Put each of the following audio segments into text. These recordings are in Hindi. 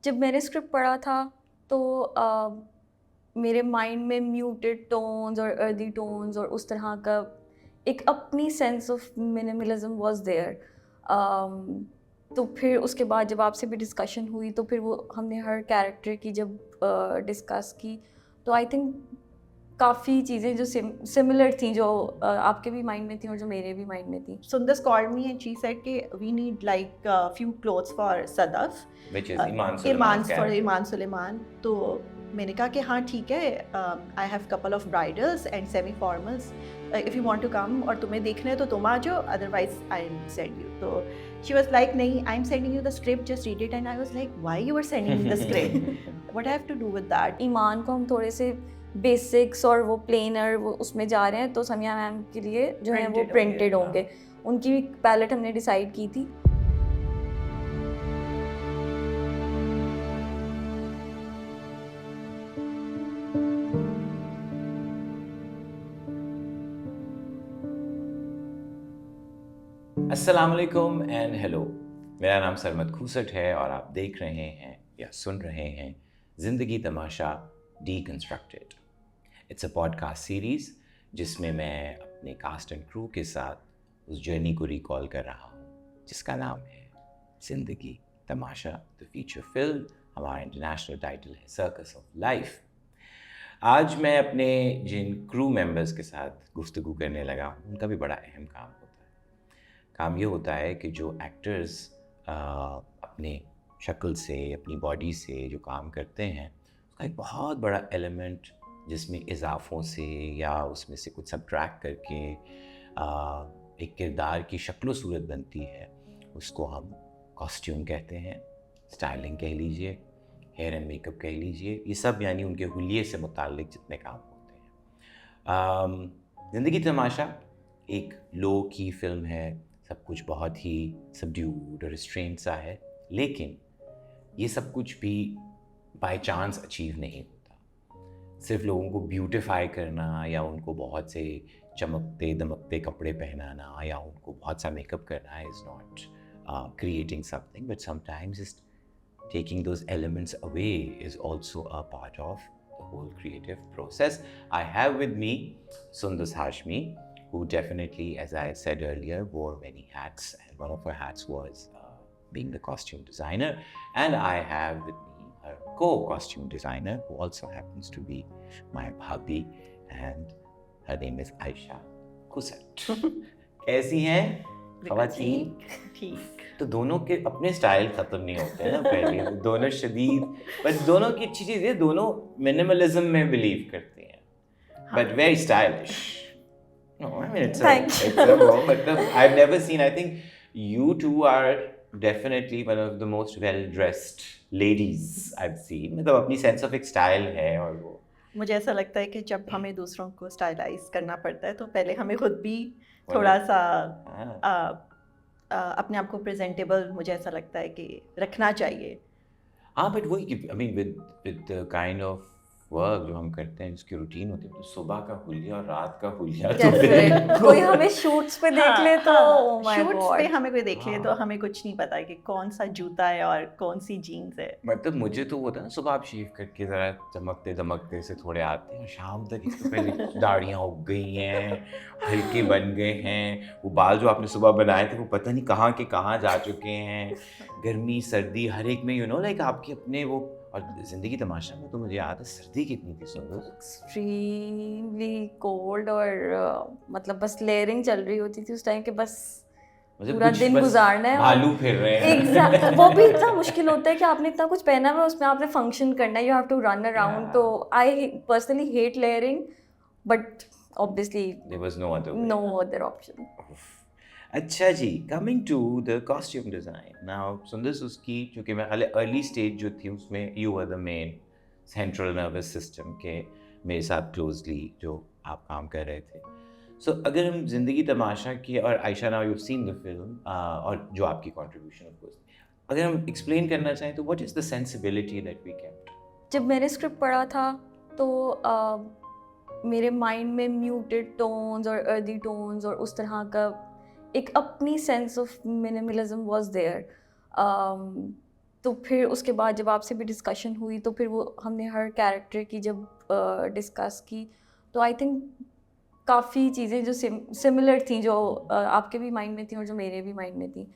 जब मैंने स्क्रिप्ट पढ़ा था तो मेरे माइंड में म्यूटेड टोन्स और अर्दी टोन्स और उस तरह का एक अपनी sense of minimalism was there. तो फिर उसके बाद जब आपसे भी डिस्कशन हुई तो फिर वो हमने हर कैरेक्टर की जब डिस्कस की तो आई थिंक काफ़ी चीज़ें जो सिमिलर थी जो आपके भी माइंड में थी और जो मेरे भी माइंड में थी। Sundar called me and she said कि we need like a few clothes for Sadaf, which is Iman Sulaiman's for character. Iman Sulaiman. तो मैंने कहा कि हाँ ठीक है, I have couple of bridals and semi formals. If you want to come और तुम्हें देखना है तो तुम आ जाओ, otherwise I'll send you. तो she was like नहीं, I'm sending you the script, just read it. And I was like, why you are sending me the script? What I have to do with that? ईमान को हम थोड़े से बेसिक्स और वो प्लेनर वो उसमें जा रहे हैं तो समिया मैम के लिए जो है वो प्रिंटेड होंगे। उनकी भी पैलेट हमने डिसाइड की थी। अस्सलाम वालेकुम एंड हेलो, मेरा नाम सरमद खूसट है और आप देख रहे हैं या सुन रहे हैं Zindagi Tamasha deconstructed. It's a podcast series जिसमें मैं अपने कास्ट एंड क्रू के साथ उस जर्नी को रिकॉल कर रहा हूँ जिसका नाम है ज़िंदगी तमाशा। द फीचर फिल्म, हमारा इंटरनेशनल टाइटल है सर्कस ऑफ लाइफ। आज मैं अपने जिन क्रू मेंबर्स के साथ गुफ्तगू करने लगा हूँ उनका भी बड़ा अहम काम होता है। काम ये होता है कि जो एक्टर्स अपने शक्ल से, अपनी बॉडी से जो काम करते हैं उसका एक बहुत बड़ा एलिमेंट जिसमें इजाफों से या उसमें से कुछ सब्ट्रैक्ट करके एक किरदार की शक्ल सूरत बनती है, उसको हम कॉस्ट्यूम कहते हैं, स्टाइलिंग कह लीजिए, हेयर एंड मेकअप कह लीजिए, ये सब यानी उनके हुलिये से मुताल्लिक जितने काम होते हैं। ज़िंदगी तमाशा एक लो की फिल्म है, सब कुछ बहुत ही सबड्यूड और रिस्ट्रेंट सा है, लेकिन ये सब कुछ भी बाय चांस अचीव नहीं होता। सिर्फ लोगों को ब्यूटिफाई करना या उनको बहुत से चमकते दमकते कपड़े पहनाना या उनको बहुत सा मेकअप करना is not creating something, but sometimes just taking those elements away is also a part of the whole creative process. I have with me Sundus Hashmi, who definitely, as I said earlier, wore many hats, and one of her hats was being the costume designer. And I have with me her co-costume designer, who also happens to be my hubby, and her name is Aisha Kusat. कैसी हैं ख़वातीन? ठीक। तो दोनों के अपने स्टाइल ख़त्म नहीं होते हैं ना पहले, दोनों शदीद, बट दोनों की अच्छी चीज़ है, दोनों मिनिमलिज्म में बिलीव करते हैं, but very stylish. No, I mean it's a मतलब I've never seen, I think you two are definitely one of the most well-dressed ladies I've seen। मतलब अपनी सेंस ऑफ एक स्टाइल है और वो मुझे ऐसा लगता है कि जब हमें दूसरों को स्टाइलाइज करना पड़ता है तो पहले हमें खुद भी थोड़ा सा अपने आप को प्रेजेंटेबल, मुझे ऐसा लगता है कि रखना चाहिए। हाँ, बट वही I mean with the kind of work जो हम करते हैं, जिसकी रूटीन होती है, तो सुबह का हुलिया और रात का हुलिया तो कोई हमें शूट्स पे देख ले तो oh my शूट्स God। पे हमें कोई देख ले तो हमें कुछ नहीं पता कि कौन सा जूता है और कौन सी जीन्स है। मतलब मुझे तो होता है ना, सुबह आप शेव करके ज़रा चमकते दमकते से थोड़े आते हैं, शाम तक इससे पहले दाढ़ियाँ उग गई हैं, हल्के बन गए हैं, वो बाल जो आपने सुबह बनाए थे वो पता नहीं कहाँ के कहाँ जा चुके हैं, गर्मी सर्दी हर एक में लाइक आपके अपने वो। और ज़िंदगी तमाशा में तो मुझे याद है सर्दी कितनी थी सुंदर, एक्सट्रीमली कोल्ड और मतलब बस लेयरिंग चल रही होती थी उस टाइम के, बस पूरा दिन गुजारना है, भालू फिर रहे हैं। एग्जैक्ट वो भी इतना मुश्किल होता है कि आपने इतना कुछ पहना हुआ है, उसमें आपने फंक्शन करना है, you have to run around. तो I personally hate layering, but obviously there was no other option. अच्छा जी, coming to the costume design now सुंदर, उसकी चूँकि मैं अर्ली स्टेज जो थी उसमें you were the main central nervous system के मेरे साथ क्लोजली जो आप काम कर रहे थे। सो अगर हम ज़िंदगी तमाशा की, और Ayesha now you seen the film और जो आपकी कंट्रीब्यूशन ऑफ कोर्स, अगर हम एक्सप्लेन करना चाहें तो what is the sensibility that we kept? जब मैंने स्क्रिप्ट पढ़ा था तो मेरे माइंड में म्यूटेड टोन्स और अर्दी टोन्स और उस तरह का एक अपनी sense of minimalism was there. तो फिर उसके बाद जब आपसे भी डिस्कशन हुई तो फिर वो हमने हर कैरेक्टर की जब डिस्कस की तो आई थिंक काफ़ी चीज़ें जो सिमिलर थी जो आपके भी माइंड में थी और जो मेरे भी माइंड में थी.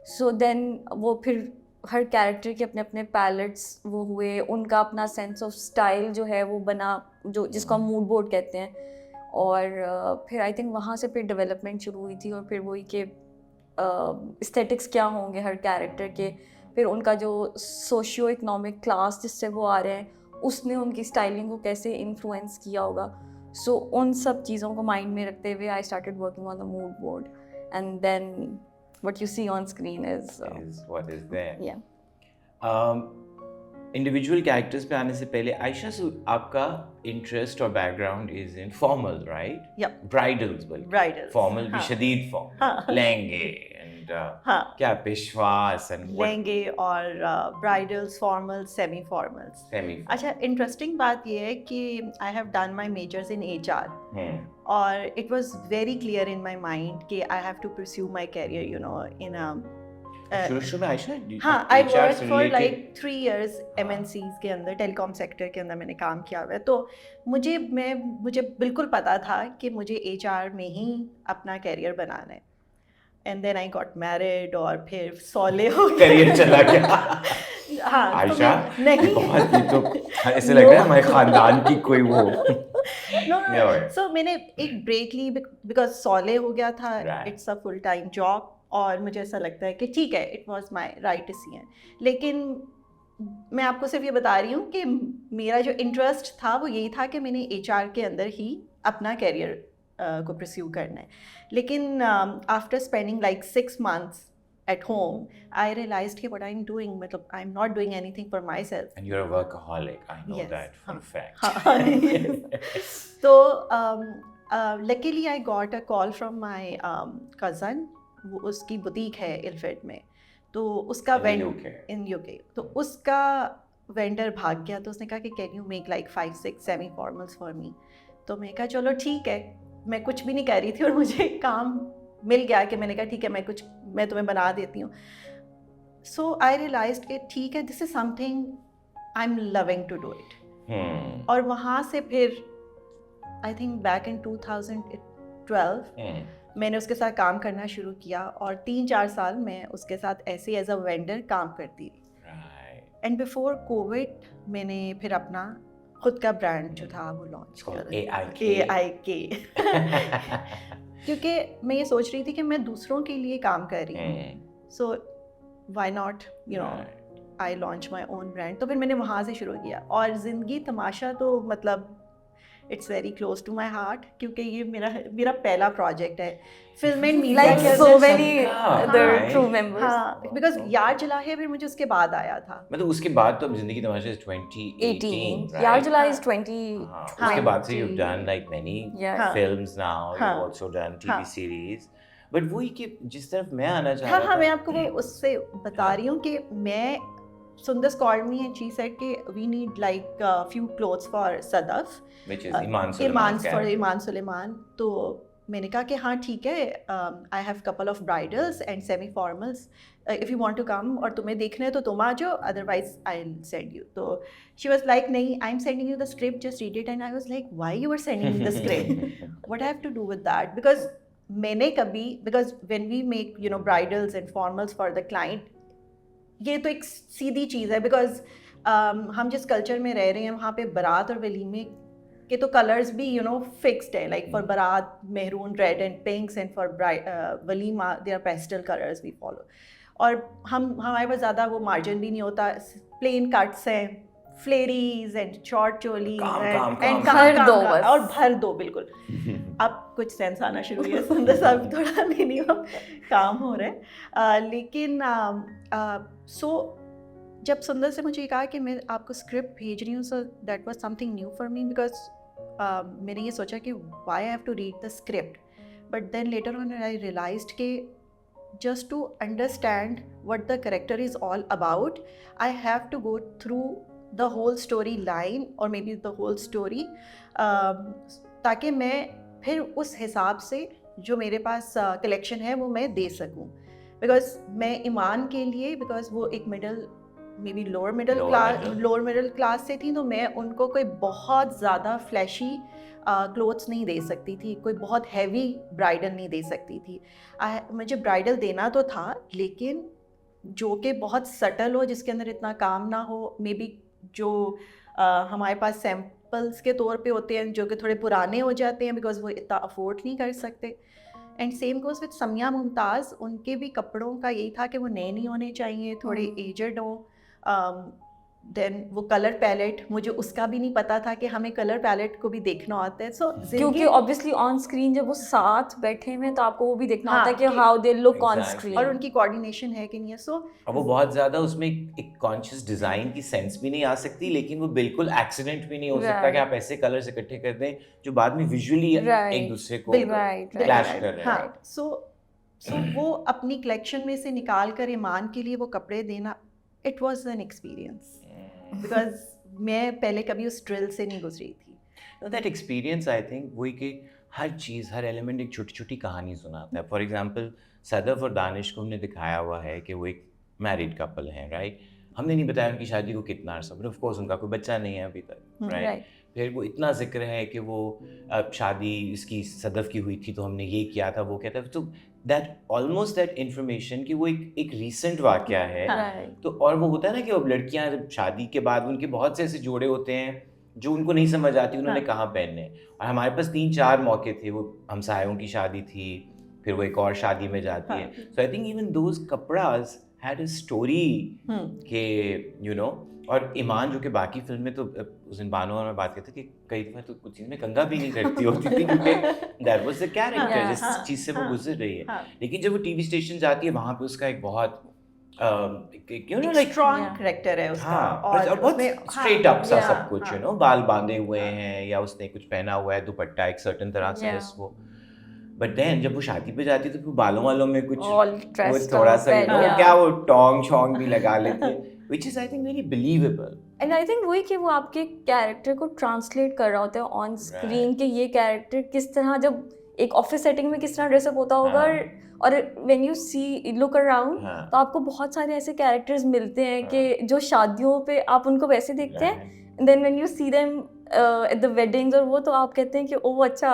सो देन वो फिर हर कैरेक्टर के अपने अपने पैलेट्स वो हुए, उनका अपना सेंस ऑफ स्टाइल जो है वो बना, जो जिसको हम मूड बोर्ड कहते हैं. और फिर आई थिंक वहाँ से फिर डेवलपमेंट शुरू हुई थी और फिर वही के एस्थेटिक्स क्या होंगे हर कैरेक्टर के, फिर उनका जो सोशियो इकोनॉमिक क्लास जिससे वो आ रहे हैं उसने उनकी स्टाइलिंग को कैसे इन्फ्लुएंस किया होगा. सो उन सब चीज़ों को माइंड में रखते हुए I started working on the mood board and then what you see on screen is what is there. Yeah. Individual characters पे आने से पहले आयशा आपका इंटरेस्ट और background is in formal, right? Yep. Bridals, बल्कि Bridals. फॉर्मल भी हाँ. शदीद फॉर्मल, हाँ. लहंगे एंड हाँ. क्या पेशवास एंड लहंगे और bridals, formals, semi formals. Semi. अच्छा, इंटरेस्टिंग बात ये है कि I have done my majors in HR और it was very clear in my mind कि I have to pursue my career, you know, इन शुरू में आयशा हाँ, I work for like 3 years MNCs के अंदर, टेलीकॉम सेक्टर के अंदर मैंने काम किया हुआ है. तो मुझे बिल्कुल पता था कि मुझे HR में ही अपना करियर बनाना है. And then I got married और फिर सौले हो गए, करियर चला गया. हाँ, आयशा तो नहीं बहुत ही तो ऐसे लग रहा है हमारे खानदान की कोई वो. no. So मैंने एक ब्रेक ली बिकॉज सौले हो गया था. Right. It's a full time job और मुझे ऐसा लगता है कि ठीक है, it was my right decision. लेकिन मैं आपको सिर्फ ये बता रही हूँ कि मेरा जो इंटरेस्ट था वो यही था कि मैंने HR के अंदर ही अपना करियर को परस्यू करना है. लेकिन after spending like 6 months at home, I realized कि what I'm doing, मतलब I'm not doing anything for myself. And you're a workaholic, I know Yes. that for a fact. Yes. So luckily I got a call from my cousin. वो उसकी बुटीक है इल्फेड में, तो उसका इन UK, तो उसका वेंडर भाग गया. तो उसने कहा कि can you make like 5-6 semi formals for me. तो मैं कहा चलो ठीक है. मैं कुछ भी नहीं कर रही थी और मुझे काम मिल गया कि मैंने कहा ठीक है, मैं तुम्हें बना देती हूँ. सो आई रियलाइज्ड कि ठीक है, this is something I am loving to do it. और वहाँ से फिर आई थिंक बैक इन 2012 मैंने उसके साथ काम करना शुरू किया और 3-4 साल मैं उसके साथ ऐसे एज अ वेंडर काम करती रही. एंड बिफोर कोविड मैंने फिर अपना खुद का ब्रांड जो था वो लॉन्च किया, AIK. क्योंकि मैं ये सोच रही थी कि मैं दूसरों के लिए काम कर रही हूँ, so why not, you know, I launch my own brand. तो फिर मैंने वहाँ से शुरू किया. और ज़िंदगी तमाशा तो मतलब it's very close to my heart, क्योंकि ये मेरा पहला प्रोजेक्ट है. फिल्म एंड मीडिया Like के so अंदर many हाँ, other right. true members. हाँ, बिकॉज यार जला है फिर मुझे उसके बाद आया था. मतलब उसके बाद तो अब जिंदगी तमाशा 2018, 18. right? Yaar Jalai is हाँ, 2020. उसके बाद से you've done like many Yeah. films now, you've हाँ. also done TV हाँ. series. But वही कि जिस तरफ मैं आना चाह हाँ रहा हाँ, था, मैं आपको वो उससे बता रही हूँ कि मैं Sundar called me and she said कि we need like few clothes for Sadaf, which is Iman Sulaiman's for character. Iman Sulaiman. तो मैंने कहा कि हाँ ठीक है, I have couple of bridals and semi formals. If you want to come और तुम्हें देखना है तो तुम आ जाओ, otherwise I'll send you. तो she was like नहीं, I'm sending you the script, just read it. And I was like, why you are sending me the script? What I have to do with that? Because मैंने कभी, because when we make, you know, bridals and formals for the client, ये तो एक सीधी चीज़ है. बिकॉज हम जिस कल्चर में रह रहे हैं वहाँ पे बारात और वलीमे के तो कलर्स भी, यू नो, फिक्स्ड है. Like for baraat maroon, red and pinks, and for walima they are pastel colours we follow. और हमारे पास ज़्यादा वो मार्जिन भी नहीं होता. प्लेन कट्स हैं, फ्लेरीज एंड शॉर्ट चोली एंड भर दो बिल्कुल. अब कुछ सेंस आना शुरू हुआ. सुंदर साहब थोड़ा मिनिमम काम हो रहा है. लेकिन सो जब सुंदर से मुझे कहा कि मैं आपको स्क्रिप्ट भेज रही हूँ, so that was something new for me. Because मैंने ये सोचा कि why I have to read the script. But then later on I realised कि just to understand what the character is all about, I have to go through the whole storyline or maybe the whole story, ताकि मैं फिर उस हिसाब से जो मेरे पास कलेक्शन है वो मैं दे सकूं. बिकॉज मैं ईमान के लिए, बिकॉज वो एक middle may be lower middle class से थी, तो मैं उनको कोई बहुत ज़्यादा फ्लैशी क्लोथ्स नहीं दे सकती थी, कोई बहुत हैवी ब्राइडल नहीं दे सकती थी। मुझे ब्राइडल देना तो था, लेकिन जो कि बहुत सटल हो, जिसके अंदर इतना काम ना हो। मे बी जो हमारे पास सैम्पल्स के तौर पे होते हैं जो कि थोड़े पुराने हो जाते हैं बिकॉज वो इतना अफोर्ड नहीं कर सकते। And same goes with Samiya Mumtaz, उनके भी कपड़ों का यही था कि वो नए नहीं होने चाहिए, थोड़े एजड हो। देन वो कलर पैलेट, मुझे उसका भी नहीं पता था कि हमें कलर पैलेट को भी देखना होता है। सो क्योंकि ऑब्वियसली ऑन स्क्रीन जब वो साथ बैठे हुए हैं तो आपको वो भी देखना हाँ, होता है कि how they look on Exactly. Screen, और उनकी कोऑर्डिनेशन है कि नहीं है। सो और वो बहुत ज़्यादा उसमें एक कॉन्शियस डिज़ाइन की सेंस भी नहीं आ सकती, लेकिन वो बिल्कुल एक्सीडेंट भी नहीं हो सकता कि आप ऐसे कलर्स इकट्ठे कर दें जो बाद में विजुअली एक दूसरे को क्लैश कर रहे हैं। हाँ, सो वो अपनी कलेक्शन में से निकाल कर ईमान के लिए वो कपड़े देना, it was an experience, because मैं पहले कभी उस ड्रिल से नहीं गुजरी थी। दैट एक्सपीरियंस आई थिंक वही कि हर चीज़, हर एलिमेंट एक छोटी छोटी कहानी सुनाता है। फॉर एग्जांपल सदफ और दानिश को हमने दिखाया हुआ है कि वो एक मैरिड कपल हैं, राइट। हमने नहीं बताया उनकी शादी को कितना अर्सा, बट ऑफ कोर्स उनका कोई बच्चा नहीं है अभी तक, राइट। फिर वो इतना जिक्र है कि वो शादी इसकी सदफ की हुई थी तो हमने ये किया था, वो कहता है, तो दैट ऑलमोस्ट दैट इन्फॉर्मेशन कि वो एक रीसेंट वाकया है। तो और वो होता है ना कि अब लड़कियां जब शादी के बाद उनके बहुत से ऐसे जोड़े होते हैं जो उनको नहीं समझ आती उन्होंने कहाँ पहनने, और हमारे पास 3-4 मौके थे। वो हमसायों की शादी थी, फिर वो एक और शादी में जाती है। So I think even those कपड़ास हैड अ स्टोरी के यू नो। और ईमान जो कि बाकी फिल्म में तो उस दिन बानो और मैं बात करते कि कई दफ़ा तो कुछ चीज़ में कंघा भी नहीं करती होती थी क्योंकि दैट वाज द कैरेक्टर, जिस चीज़ से वो गुजर रही है। लेकिन जब वो टीवी स्टेशन जाती है वहाँ पे उसका एक बहुत स्ट्रॉन्ग कैरेक्टर है उसका, और बहुत स्ट्रेट अप सा सब कुछ, यू नो, बाल बांधे हुए हैं या उसने कुछ पहना हुआ है, दुपट्टा एक सर्टेन तरह से बस वो। बट देन जब वो शादी पे जाती है तो फिर बालों वालों में कुछ वो थोड़ा सा क्या वो टोंग छोंग भी लगा लेती है, which is I think very believable. And I think वही कि वो आपके कैरेक्टर को ट्रांसलेट कर रहा होता है ऑन स्क्रीन कि ये कैरेक्टर किस तरह जब एक ऑफिस सेटिंग में किस तरह ड्रेसअप होता होगा, और when you see look around तो आपको बहुत सारे ऐसे कैरेक्टर्स मिलते हैं कि जो शादियों पे आप उनको वैसे देखते हैं, then when you see them at the weddings और वो, तो आप कहते हैं कि ओह अच्छा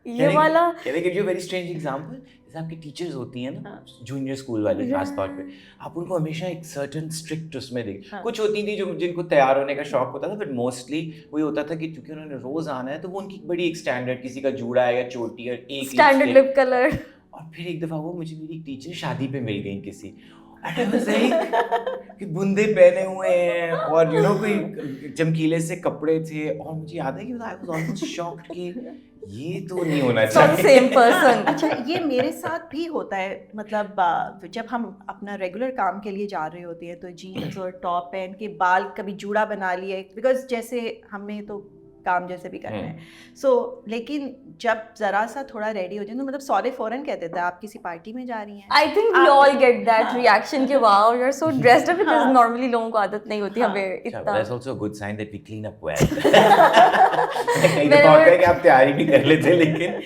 ये वाला। Can I give you a very strange example? जैसे आपकी टीचर्स होती हैं ना, जूनियर स्कूल वाले खास तौर पे, आप उनको हमेशा एक सर्टेन स्ट्रिक्ट उसमें देख, कुछ होती थी जो जिनको तैयार होने का शौक होता था, बट मोस्टली वही होता था कि क्योंकि उन्होंने रोज आना है तो वो उनकी बड़ी एक स्टैंडर्ड, किसी का जूड़ा है या चोटी और एक स्टैंडर्ड लिप कलर। और फिर एक दफ़ा वो मुझे मेरी टीचर शादी पे मिल गई किसी, कि बुंदे पहने हुए हैं और यू नो कोई चमकीले से कपड़े थे, और मुझे याद है कि आई वाज ऑलमोस्ट शॉक्ड कि ये तो नहीं होना चाहिए। Same person. अच्छा, ये मेरे साथ भी होता है, मतलब जब हम अपना रेगुलर काम के लिए जा रहे होते हैं तो जीन्स और टॉप पहन के, बाल कभी जूड़ा बना लिए, बिकॉज जैसे हमें तो काम जैसे भी करना है। सो लेकिन जब जरा सा थोड़ा रेडी हो जाए तो मतलब सॉरी फौरन कह देता है आप किसी पार्टी में जा रही हैं। I think we all get that reaction कि wow you are so dressed up, because normally लोगों को आदत नहीं होती हमें इतना। That's also a good sign that we clean up well. कई दफा होता है कि आप तैयारी भी कर लेते लेकिन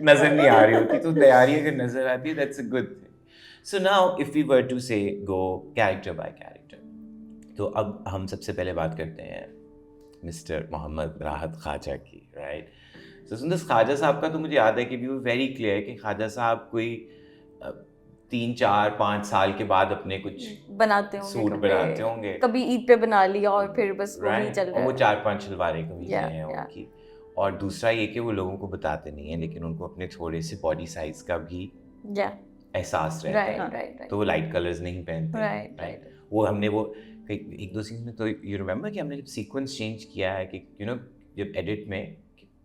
नजर नहीं आ रही होती, तो तैयारी अगर नजर आती है that's a good thing. So now if we were to say go character bye character, तो अब हम सबसे पहले बात करते हैं मिस्टर मोहम्मद राहत ख्वाजा की, राइट। सो सुंदर ख्वाजा साहब का तो मुझे याद है कि वी वर वेरी क्लियर कि ख्वाजा साहब कोई 3-4-5 साल के बाद अपने कुछ बनाते होंगे, सूट बनाते होंगे, कभी ईद पे बना लिया और फिर बस वही चल रहा है। वो 4-5 शलवारें कमीजें हैं उनकी। और दूसरा ये कि वो लोगों को बताते नहीं हैं, लेकिन उनको अपने थोड़े से बॉडी साइज का भी एहसास रहता है, तो वो लाइट कलर्स नहीं पहनते, राइट। वो हमने वो 1-2 सीन में तो यू रिमेंबर कि हमने जब सीक्वेंस चेंज किया है कि यू नो जब एडिट में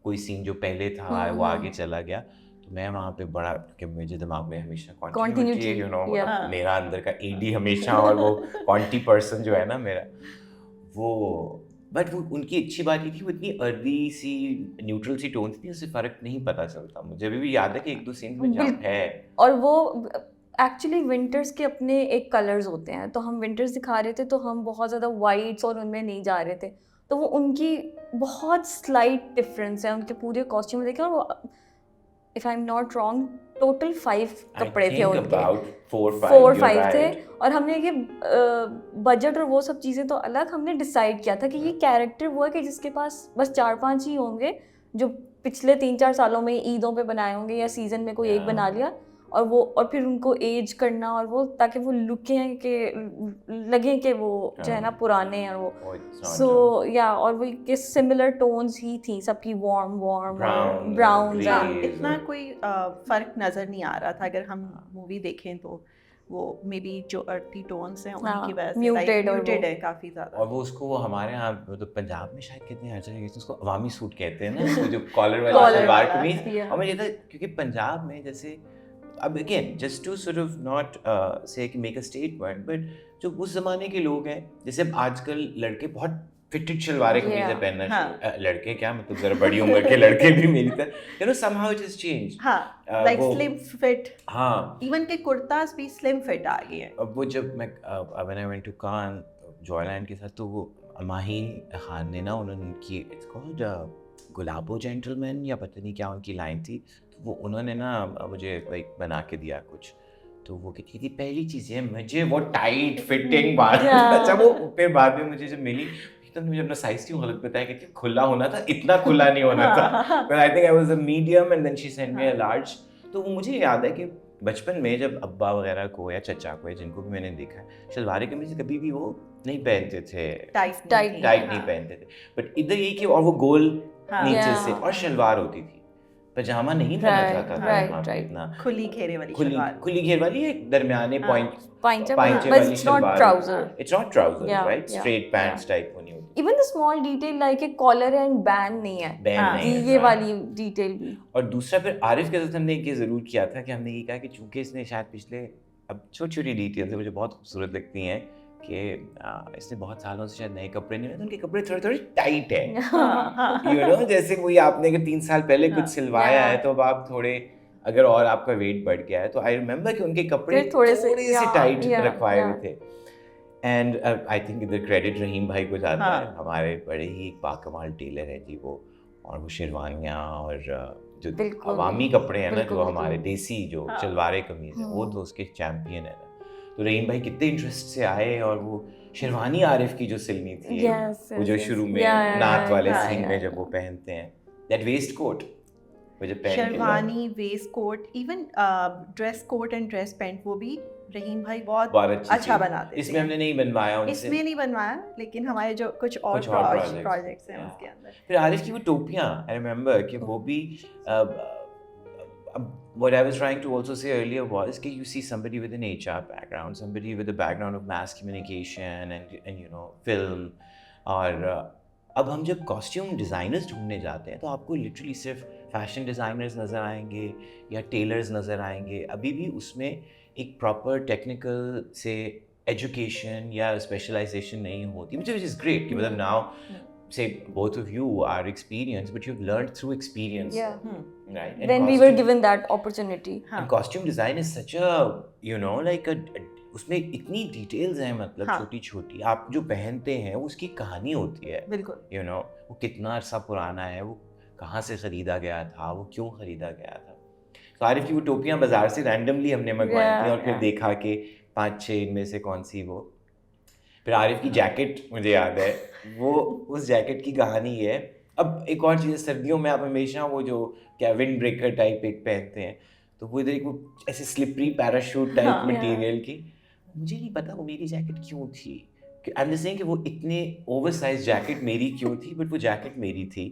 कोई सीन जो पहले था वो आगे चला गया, तो मैं वहाँ पे बड़ा, कि मुझे दिमाग में हमेशा कॉन्टिन्यूटी, यू नो, मेरा अंदर का एडी हमेशा, और वो कॉन्टी पर्सन जो है ना मेरा वो, बट वो उनकी अच्छी बात ये थी वो इतनी अर्दी सी न्यूट्रल सी टोन थी, उससे फ़र्क नहीं पता चलता। मुझे अभी भी याद है कि 1-2 सीन में जब है, और वो एक्चुअली विंटर्स के अपने एक कलर्स होते हैं, तो हम विंटर्स दिखा रहे थे तो हम बहुत ज़्यादा वाइट्स और उनमें नहीं जा रहे थे, तो वो उनकी बहुत स्लाइट डिफरेंस है उनके पूरे कॉस्ट्यूम देखें। और वो if I am not wrong total 5 कपड़े थे उनके, about 4-5 4-5 you're थे, right. और हमने ये बजट और वो सब चीज़ें तो अलग, हमने डिसाइड किया था कि ये कैरेक्टर वो है कि जिसके पास बस 4-5 ही होंगे जो पिछले 3-4 सालों में ईदों पे बनाए होंगे या सीजन में कोई एक बना लिया, और वो और फिर उनको एज करना, और वो ताकि वो लुकें कि लगे कि वो जो है ना पुराने हैं वो, Oh, it's not सो या और वो के सिमिलर टोन्स ही थी सबकी, वार्म Brown, ब्राउन grey. हाँ, Please. इतना कोई फर्क नजर नहीं आ रहा था। अगर हम मूवी देखें तो वो मे बी जो अर्थी टोन्स हैं उन्हीं की वजह से muted और म्यूटेड वो- है काफी ज्यादा। और वो उसको वो हमारे यहाँ तो पंजाब में शायद कहते हैं, हर जगह कहते हैं उसको अवामी सूट कहते हैं ना, वो जो कॉलर वाला Collar सलवार वाला, कमीज। yeah. और मुझे था क्योंकि पंजाब में जैसे अब again just to sort of not say कि मेक अ स्टेटमेंट, बट जो उस जमाने के लोग हैं, जैसे अब आजकल लड़के बहुत फिटेड शलवारें कमीजें Yeah. पहनना हाँ. लड़के क्या मतलब जरा बड़ी उम्र के लड़के भी मेरी तरह, you know somehow it has changed. हाँ, लाइक स्लिम फिट, हाँ, इवन के कुर्तास भी स्लिम फिट आ गए हैं। अब वो जब मैं when I went to Cannes Joyland के साथ, तो वो माहीन खान ने ना उन्होंने उनकी इट्स कॉल्ड गुलाबो जेंटलमैन या पता नहीं क्या उनकी लाइन थी, तो वो उन्होंने ना मुझे लाइक बना के दिया कुछ, तो वो कहती थी पहली चीज़ है मुझे वो टाइट फिटिंग बात। Yeah. अच्छा वो फिर बाद में मुझे जब मिली तो मुझे अपना साइज क्यों गलत बताया, कहती खुला होना था, इतना खुला नहीं होना था, but I think I was a medium and then she sent me a large। तो वो मुझे याद है कि बचपन में जब अब्बा वगैरह को या चचा को या जिनको भी मैंने देखा है, शलवार कमीज कभी भी वो नहीं पहनते थे, टाइट Tight नहीं पहनते थे, बट इधर ये कि और वो गोल हाँ। नीचे Yeah. से, और शलवार होती थी, पजामा नहीं पहना Right, जाता था right, वहाँ पे right. इतना, खुली घेरे वाली शलवार। खुली घेर वाली एक दरमियाने हाँ। पॉइंट पाइंचा, पाइंचे but वाली it's not salwar, trouser. it's not trousers, Yeah, right? yeah, Straight pants yeah. type होनी होती, Even the small detail like a collar and band नहीं है, band हाँ, नहीं है, ये right. वाली डिटेल भी। और दूसरा फिर आरिफ के साथ हमने ये ज़रूर किया था कि हमने ये कहा कि चूंकि इसने शायद पिछले, अब छोटी छोटी डिटेल्स मुझे बहुत खूबसूरत लगती हैं कि इसने बहुत सालों से शायद नए कपड़े नहीं, तो उनके कपड़े थोड़े थोड़े टाइट है, हाँ, हाँ। यू नो, जैसे कोई आपने अगर 3 साल पहले कुछ हाँ, सिलवाया yeah. है तो अब आप थोड़े, अगर और आपका वेट बढ़ गया है, तो आई रिमेंबर कि उनके कपड़े फिर थोड़े से, yeah, टाइट yeah, रखवाए हुए yeah. थे। एंड आई थिंक इधर क्रेडिट रहीम भाई को जाता हाँ. है, हमारे बड़े ही बाकमाल टेलर है जी वो, और वो शेरवानियाँ और जो बिल्कुल, अवामी कपड़े हैं ना, बिल्कुल, जो हमारे बिल्कुल। देसी जो हाँ. शलवारें कमीज है, वो तो उसके चैंपियन है ना। तो रहीम भाई कितने इंटरेस्ट से आए, और वो शेरवानी आरिफ की जो सिलनी थी, Yes, वो जो yes, शुरू yes. में Yeah, yeah, नाक वाले yeah, सीन yeah, में yeah. जब वो पहनते हैं, दैट वेस्ट कोट वो जब पहन के sherwani, waistcoat, even dress coat and dress pants, वो भी रहीम भाई बहुत बहुत अच्छी अच्छा थी। बनाते इसमें थे। हमने नहीं बनवाया उनसे, इसमें नहीं बनवाया, लेकिन हमारे जो कुछ और कुछ और projects, प्रोजेक्ट्स हैं yeah. उसके अंदर। फिर आरिफ की वो टोपियाँ, आई रिमेम्बर कि वो भी what I was trying to also say earlier was कि you see somebody with an HR background, somebody with a background of mass communication and you know film, और अब हम जब कॉस्ट्यूम डिज़ाइनर्स ढूंढने जाते हैं तो आपको लिटरली सिर्फ फैशन डिज़ाइनर्स नज़र आएंगे या टेलर्स नज़र आएंगे, अभी भी उसमें एक प्रॉपर टेक्निकल से एजुकेशन या स्पेशलाइजेशन नहीं होती, which is great कि मतलब now say both of you are experienced, but you've learned through experience, Yeah. right? And When we were costume- given that opportunity. हाँ, and costume design is such a, you know, like उसमें इतनी डिटेल्स हैं, मतलब हाँ. छोटी छोटी, आप जो पहनते हैं उसकी कहानी होती है, बिल्कुल। you know, वो कितना अरसा पुराना है, वो कहाँ से ख़रीदा गया था, वो क्यों ख़रीदा गया था। तो आरिफ की वो टोपियाँ बाज़ार से रैंडमली हमने मंगवाई थी, और फिर Yeah. देखा कि 5-6 इनमें से कौन सी वो। फिर आरिफ की जैकेट मुझे याद है, वो उस जैकेट की कहानी है। अब एक और चीज़, सर्दियों में आप हमेशा वो जो क्या विंड ब्रेकर टाइप एक पहनते हैं, तो वो इधर एक वो ऐसे स्लिपरी पैराशूट टाइप हाँ, मटेरियल की, मुझे नहीं पता वो मेरी जैकेट क्यों थी, आई एम जस्ट सेइंग कि वो इतने ओवरसाइज जैकेट मेरी क्यों थी, बट वो जैकेट मेरी थी।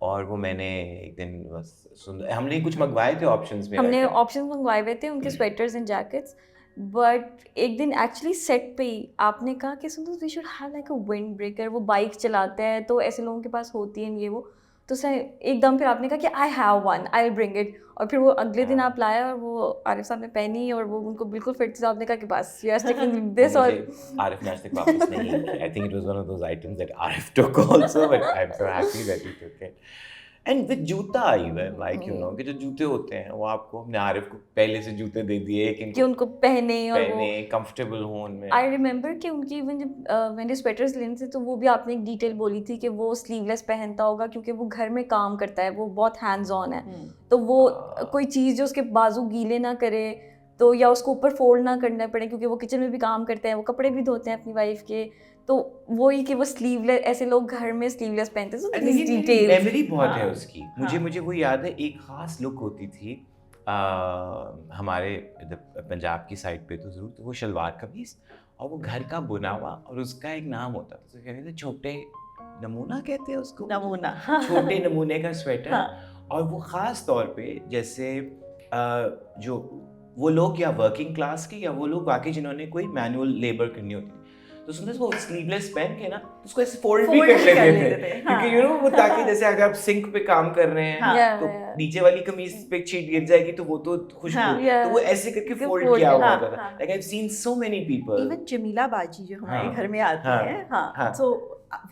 और वो मैंने एक दिन बस हमने कुछ मंगवाए थे ऑप्शंस में, हमने ऑप्शंस मंगवाए हुए थे उनके स्वेटर्स एंड जैकेट्स, बट एक दिन एक्चुअली सेट पे ही आपने कहा कि सुनो we should have like a windbreaker, वो बाइक चलाते हैं तो ऐसे लोगों के पास होती है ये वो, तो सर एकदम फिर आपने कहा कि I have one, I will bring it, और फिर वो अगले दिन आप लाए और वो आरिफ साहब ने पहनी और वो उनको बिल्कुल फिट थी, तो आपने कहा कि बस you are sticking with this. और आरिफ ने आज तक वापस नहीं किया। I think it was one of those items that Arif took also, but I am so happy that he took it. And with joota even like you know कि जो जूते होते हैं वो आपको हमने आरिफ को पहले से जूते दे दिए कि कि उनको पहने और वो पहने कंफर्टेबल हो उनमें. आई रिमेंबर कि उनकी इवन जब मैंने स्वेटर्स लेने थे तो वो भी आपने एक डिटेल बोली थी कि वो स्लीवलेस पहनता होगा क्योंकि वो घर में काम करता है, वो बहुत हैंड्स ऑन है, तो वो कोई चीज़ जो उसके बाजू गीले ना करे तो या उसको ऊपर फोल्ड ना करना पड़े क्योंकि वो किचन में भी काम करते हैं, वो कपड़े भी धोते हैं अपनी वाइफ के, तो वही कि वो स्लीवलेस, ऐसे लोग घर में स्लीवलेस पहनते हैं. तो डिटेल मेमोरी बहुत है उसकी. मुझे वो याद है, एक खास लुक होती थी हमारे पंजाब की साइड पे तो ज़रूर, तो वो शलवार कमीज और वो घर का बुना हुआ और उसका एक नाम होता था, तो कहते थे छोटे नमूना, कहते हैं उसको, नमूना छोटे नमूने का स्वेटर. और वो ख़ास तौर पे जैसे जो वो लोग या वर्किंग क्लास के या वो लोग बाकी जिन्होंने कोई मैनुअल लेबर करनी होती थी, तो सुनते वो स्लीवलेस पहन के ना उसको ऐसे फोल्ड भी कर लेते थे क्योंकि यू नो वो, ताकि जैसे अगर आप सिंक पे काम कर रहे हैं तो नीचे वाली कमीज पे छींट गिर जाएगी तो वो तो खुशबू, तो वो ऐसे करके फोल्ड किया हुआ होता था. Like I have seen so many people, even Jamila बाजी जो हमारे घर में आती हैं, तो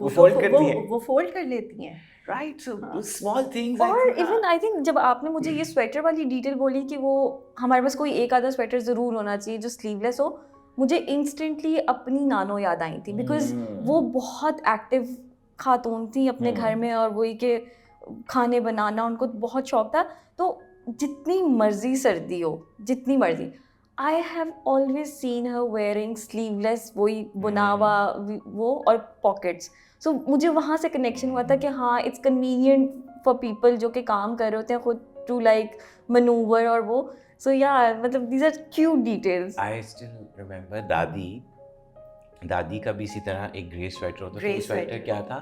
वो फोल्ड करती हैं, वो फोल्ड कर लेती हैं. राइट. So small things. और इवन आई थिंक जब आपने मुझे ये स्वेटर वाली डिटेल बोली कि वो हमारे पास कोई एक आधा स्वेटर ज़रूर होना चाहिए जो स्लीवलेस हो, मुझे इंस्टेंटली अपनी नानो याद आई थी बिकॉज वो बहुत एक्टिव खातून थी अपने घर में और वही के खाने बनाना उनको बहुत शौक था. तो जितनी मर्जी सर्दी हो, जितनी मर्जी, I have always seen her wearing sleeveless, वही बुनावा वो और पॉकेट्स. सो मुझे वहाँ से कनेक्शन हुआ था कि हाँ इट्स कन्वीनियंट फॉर पीपल जो कि काम कर रहे होते हैं खुद टू लाइक मनूवर और वो. सो या मतलब these are cute details. I still remember दादी का भी इसी तरह एक ग्रे स्वेटर होता था. स्वेटर क्या था,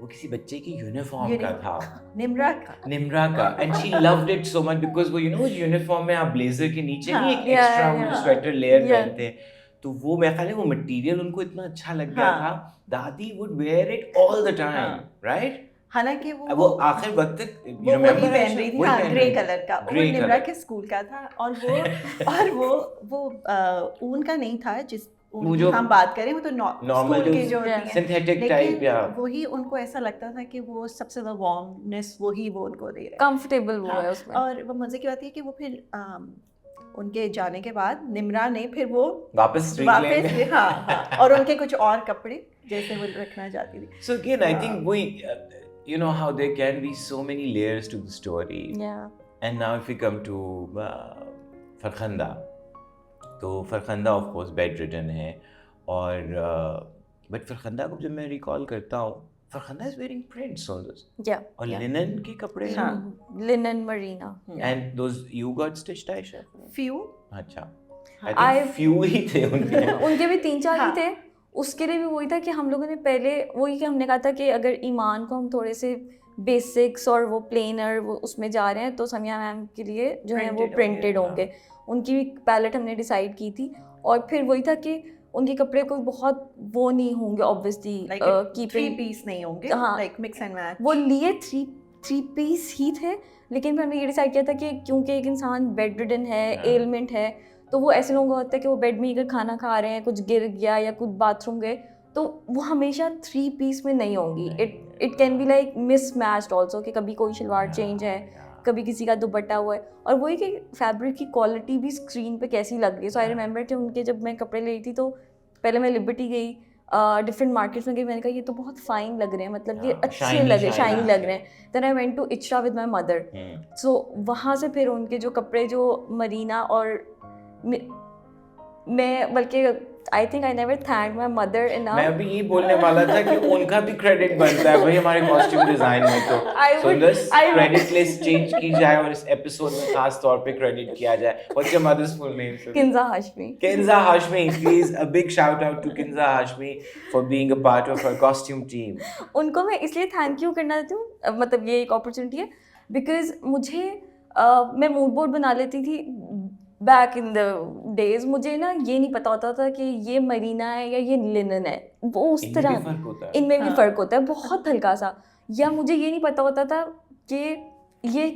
वो किसी बच्चे की यूनिफॉर्म का था, निम्रा का. And she loved it so much because वो यू नो यूनिफॉर्म में आप ब्लेजर के नीचे नहीं एक एक्स्ट्रा स्वेटर लेयर पहनते हैं, तो वो मैं ख्याल है वो मटेरियल उनको इतना अच्छा लग गया था. दादी would wear it all the time, right. हालांकि वो आखिर वक्त तक वो वही पहन रही थी, ग्रे कलर का. वो निम्रा के स्कूल का था और वो ऊन का नहीं था जिस जो हम बात करें, वो तो नॉर्मल के जो सिंथेटिक टाइप, या वही उनको ऐसा लगता था कि वो सबसे ज्यादा वार्मनेस वही वो उनको दे रहे हैं, कंफर्टेबल वो है उसमें. और वो मजे की बात है कि वो फिर उनके जाने के बाद निम्रा ने फिर वो वापस और उनके कुछ और कपड़े जैसे वो रखना चाहती थी. So again, I think we, you know how there can be so many layers to the story. Yeah. And now if we come to Farkhanda, तो Farkhanda of course bed ridden है और बट फरखंदा को जब मैं रिकॉल करता हूँ, Farkhanda is wearing prints on this, और लिनन के कपड़े हैं, linen Marina, and those you got stitched Ayesha, few. अच्छा, आई थिंक फ्यू ही थे उनके भी 3-4 ही थे. उसके लिए भी वही था कि हम लोगों ने पहले वही कि हमने कहा था कि अगर ईमान को हम थोड़े से बेसिक्स और वो प्लेनर वो उसमें जा रहे हैं तो समिया मैम के लिए जो है वो प्रिंटेड होंगे. उनकी भी पैलेट हमने डिसाइड की थी और फिर वही था कि उनके कपड़े कोई बहुत वो नहीं होंगे ऑब्वियसली, थ्री पीस नहीं होंगे, लाइक मिक्स एंड मैच. वो लिए थ्री पीस ही थे, लेकिन फिर हमने ये डिसाइड किया था कि क्योंकि एक इंसान बेड रिडन है, एलमेंट है, तो वो ऐसे लोगों को होता है कि वो बेड में अगर खाना खा रहे हैं, कुछ गिर गया या कुछ बाथरूम गए, तो वो हमेशा 3 पीस में नहीं होंगी. It can be like mismatched also, कि कभी कोई शलवार चेंज है, कभी किसी का दुपट्टा हुआ है, और वही कि फैब्रिक की क्वालिटी भी स्क्रीन पे कैसी लग रही है. सो आई रिमेंबर कि उनके जब मैं कपड़े ले रही थी तो पहले मैं लिबर्टी गई, डिफरेंट मार्केट्स में गई, मैंने कहा ये तो बहुत फाइन लग रहे हैं, मतलब ये अच्छे लग रहे हैं, शाइनी लग रहे हैं. Then I went to Ichhra with my mother. So वहाँ से फिर उनके जो कपड़े जो मरीना और मैं, बल्कि I think I never thank my mother enough. मैं अभी ये बोलने वाला था कि उनका भी क्रेडिट बनता है भाई हमारे कॉस्ट्यूम डिजाइन में, तो दिस क्रेडिट लिस्ट चेंज की जाए और इस एपिसोड में खास तौर पे क्रेडिट किया जाए. What's your mother's full name? Kinza Hashmi. Kinza Hashmi, please a big shout out to Kinza Hashmi for being a part of our costume team. उनको मैं इसलिए थैंक यू करना चाहती हूँ, मतलब ये एक अपॉर्चुनिटी है बिकॉज मुझे मैं मूड बोर्ड बना लेती थी बैक इन द डेज. मुझे ना ये नहीं पता होता था कि ये मरीना है या ये लिनन है, वो उस तरह इनमें भी फ़र्क होता है बहुत हल्का सा. या मुझे ये नहीं पता होता था कि ये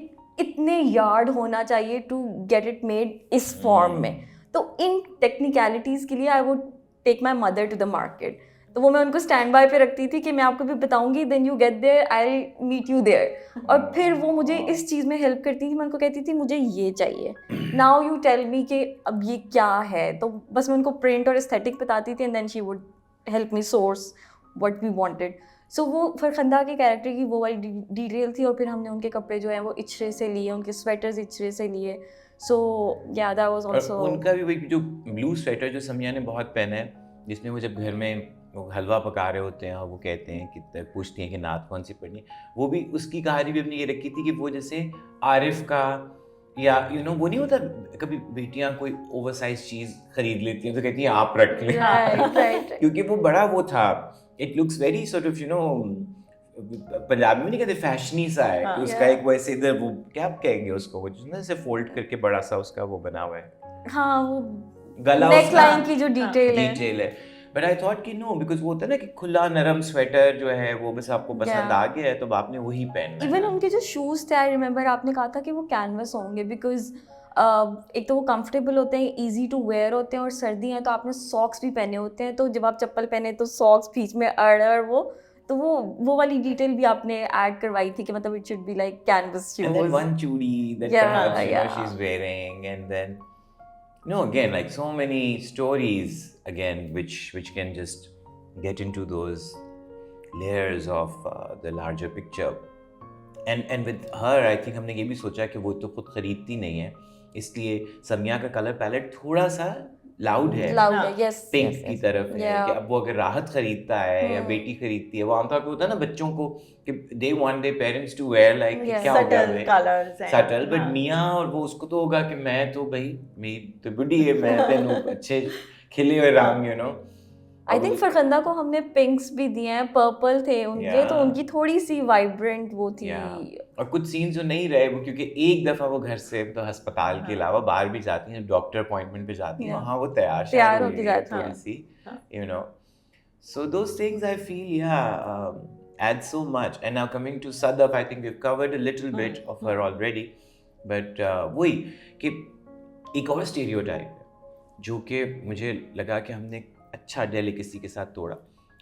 इतने यार्ड होना चाहिए टू गेट इट मेड इस फॉर्म में. तो इन टेक्निकलिटीज़ के लिए I would take my mother to the market. तो वो मैं उनको स्टैंड बाय पे रखती थी कि मैं आपको भी बताऊंगी, then you get there, I meet you there. और फिर वो मुझे इस चीज़ में हेल्प करती थी, मैं उनको कहती थी मुझे ये चाहिए, नाउ यू टेल मी कि अब ये क्या है। तो बस मैं उनको प्रिंट और एस्थेटिक बताती थी, and then she would help me source what we wanted. So वो फरखंदा के कैरेक्टर की वो वाली डिटेल थी। और फिर हमने उनके कपड़े जो हैं वो इचरे से लिए, उनके स्वेटर्स इचरे से लिए। सो या दैट वाज आल्सो, और उनका भी वही जो ब्लू स्वेटर जो समिया ने बहुत पहना है, जिसमें वो जब घर में वो हलवा पका रहे होते हैं और वो कहते हैं कि पूछती हैं कि नात कौन सी पढ़नी है, वो भी उसकी कहानी भी अपनी ये रखी थी कि वो जैसे आरिफ का, या वो नहीं होता कभी बेटियां कोई ओवरसाइज चीज खरीद लेती हैं तो कहती हैं आप रख लें, राइट क्योंकि वो बड़ा वो था, it looks very sort of Punjabi में नहीं कहते फैशनी सा है कि उसका एक वैसे इधर वो क्या कहेंगे उसको, वो जिसने से फोल्ड करके बड़ा सा उसका वो बना हुआ है, हाँ वो गला नेक उसका लाइन की जो डिटेल है। बट आई थॉट कि नो, बिकॉज वो होता है ना कि खुला नरम स्वेटर जो है वो बस आपको पसंद आ गया है तो आपने वही पहनना है। इवन उनके जो शूज थे, आई रिमेम्बर आपने कहा था कि वो कैनवस होंगे, बिकॉज एक तो वो कंफर्टेबल होते हैं, इजी टू वेयर होते हैं, और सर्दी है तो आपने सॉक्स भी पहने होते हैं, तो जब आप चप्पल पहने तो सॉक्स बीच में अड़, और वो वाली डिटेल भी आपने ऐड करवाई थी कि मतलब it should be like canvas shoes. And then one chudi that perhaps she's wearing, and then again, like so many stories again which can just get into those layers of the larger picture. And with her I think हमने ये भी सोचा कि वो तो खुद खरीदती नहीं है, इसलिए समिया का कलर पैलेट थोड़ा सा लाउड है, यस, पिंक की तरफ है कि अब वो अगर राहत खरीदता है या बेटी खरीदती है, वो आमतौर पे होता है ना बच्चों को कि they want their parents to wear like क्या हो गया कलर्स सटल, बट मियाँ और वो उसको तो होगा कि मैं तो भाई मेरी तो बुढ़ी है, मैं तेनू अच्छे खिले हुए रंग आई थिंक फरखंदा को हमने पिंक्स भी दिए हैं, पर्पल थे उनके, तो उनकी थोड़ी सी वाइब्रेंट वो थी। और कुछ सीन जो नहीं रहे वो, क्योंकि एक दफा वो घर से तो अस्पताल के अलावा बाहर भी जाती हैं, डॉक्टर अपॉइंटमेंट पे जाती हैं, वहाँ वो तैयार होती जाती थोड़ी सी so those things I feel add so much. And now coming to Sadaf, I think we've covered a little bit of her already, but वही कि एक और स्टीरियोटाइप है जो कि मुझे लगा कि हमने अच्छा डेलिकेसी के साथ तोड़ा।